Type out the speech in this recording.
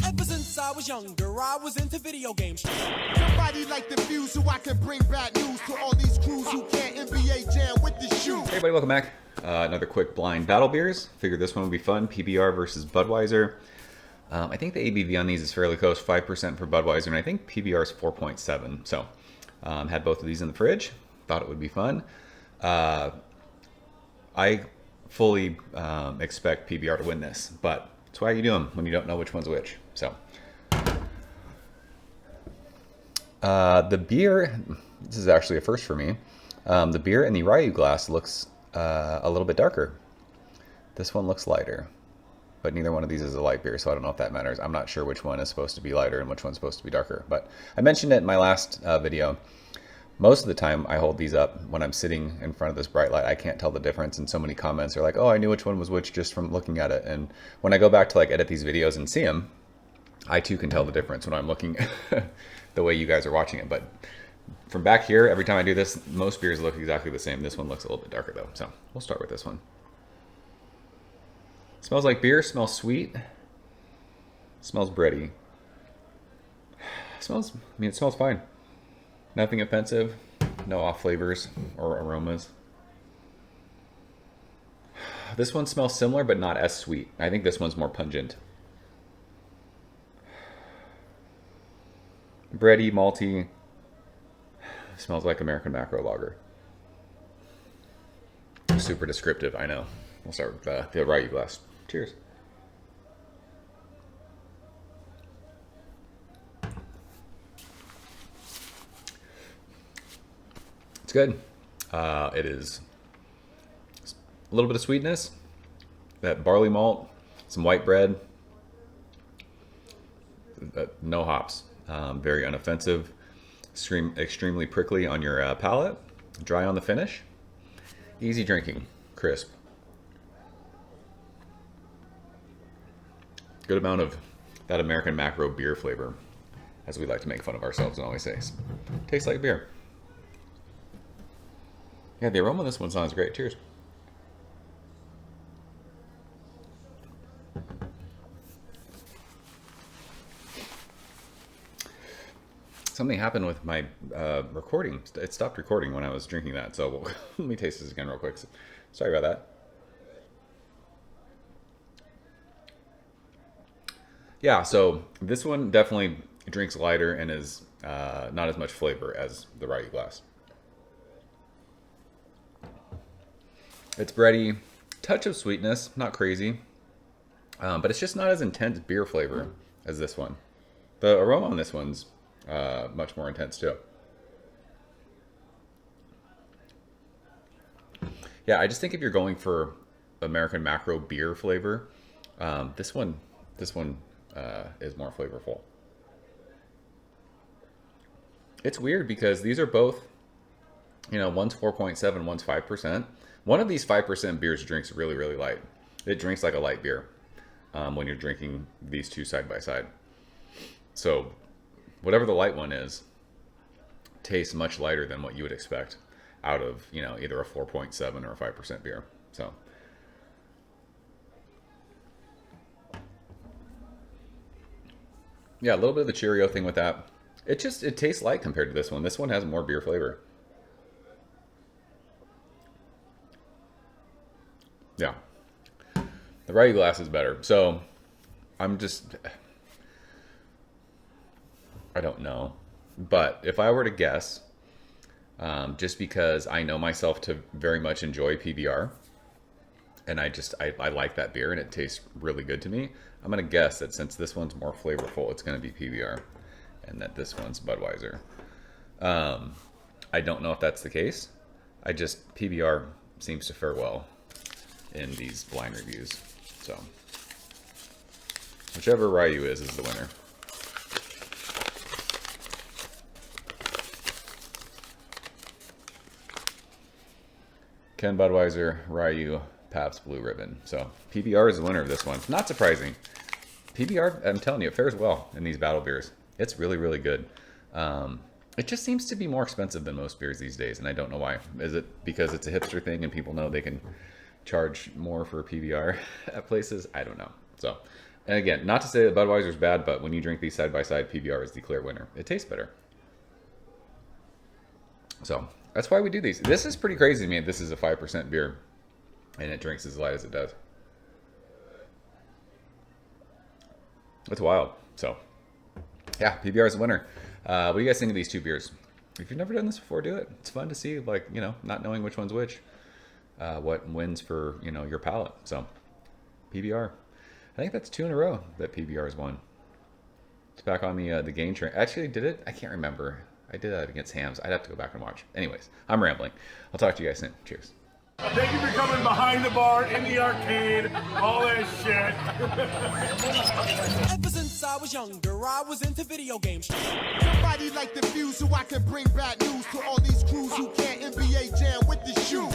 Ever since I was younger, I was into video games. Somebody like the Fuse so I can bring bad news to all these crews who can't NBA jam with the shoe. Hey everybody, welcome back. Another quick blind battle beers. Figured this one would be fun. PBR versus Budweiser. I think the ABV on these is fairly close, 5% for Budweiser, and I think PBR is 4.7. So, had both of these in the fridge. Thought it would be fun. I fully expect PBR to win this, but that's why you do them when you don't know which one's which. So, the beer, this is actually a first for me. The beer in the Ryu glass looks a little bit darker. This one looks lighter, but neither one of these is a light beer, so I don't know if that matters. I'm not sure which one is supposed to be lighter and which one's supposed to be darker, but I mentioned it in my last video. Most of the time I hold these up when I'm sitting in front of this bright light. I can't tell the difference, and so many comments are like, oh, I knew which one was which just from looking at it. And when I go back to like edit these videos and see them, I too can tell the difference when I'm looking the way you guys are watching it. But from back here, every time I do this, most beers look exactly the same. This one looks a little bit darker though. So we'll start with this one. Smells like beer, smells sweet, smells bready. It smells fine. Nothing offensive, no off flavors or aromas. This one smells similar, but not as sweet. I think this one's more pungent. Bready, malty. Smells like American Macro Lager. Super descriptive, I know. We'll start with the Ryu glass. Cheers. It's good. It is a little bit of sweetness, that barley malt, some white bread, no hops. Very unoffensive, extremely prickly on your palate, dry on the finish, easy drinking, crisp. Good amount of that American Macro beer flavor, as we like to make fun of ourselves and always say. Tastes like beer. Yeah, the aroma of this one sounds great. Cheers. Something happened with my recording. It stopped recording when I was drinking that. So let me taste this again real quick. Sorry about that. Yeah, so this one definitely drinks lighter and is not as much flavor as the Ryu glass. It's bready, touch of sweetness, not crazy, but it's just not as intense beer flavor as this one. The aroma on this one's much more intense too. Yeah, I just think if you're going for American Macro beer flavor, this one is more flavorful. It's weird because these are both, one's 4.7, one's 5%. One of these 5% beers drinks really, really light. It drinks like a light beer when you're drinking these two side by side. So whatever the light one is, tastes much lighter than what you would expect out of, either a 4.7 or a 5% beer. So yeah, a little bit of the Cheerio thing with that. It tastes light compared to this one. This one has more beer flavor. Yeah. The Ryu glass is better. So I don't know. But if I were to guess, just because I know myself to very much enjoy PBR, and I like that beer and it tastes really good to me, I'm going to guess that since this one's more flavorful, it's going to be PBR, and that this one's Budweiser. I don't know if that's the case. PBR seems to fare well in these blind reviews. So whichever Ryu is the winner. Ken Budweiser, Ryu, Pabst Blue Ribbon. So PBR is the winner of this one. Not surprising. PBR, I'm telling you, it fares well in these battle beers. It's really, really good. It just seems to be more expensive than most beers these days, and I don't know why. Is it because it's a hipster thing and people know they can charge more for PBR at places? I don't know. So And again, not to say that Budweiser's bad, but when you drink these side by side, PBR is the clear winner. It tastes better. So that's why we do these. This is pretty crazy to me. This is a 5% beer, and it drinks as light as it does. It's wild. So yeah, PBR is the winner. What do you guys think of these two beers? If you've never done this before, do it. It's fun to see, like, you know, not knowing which one's which, what wins for, you know, your palate. So PBR. I think that's 2 in a row that PBR has won. It's back on the game train. Actually, did it? I can't remember. I did that against Hams. I'd have to go back and watch. Anyways, I'm rambling. I'll talk to you guys soon. Cheers. Thank you for coming behind the bar, in the arcade, all that shit. Ever since I was younger, I was into video games. Somebody like the fuse so I can bring bad news to all these crews who can't NBA jam with the shoe.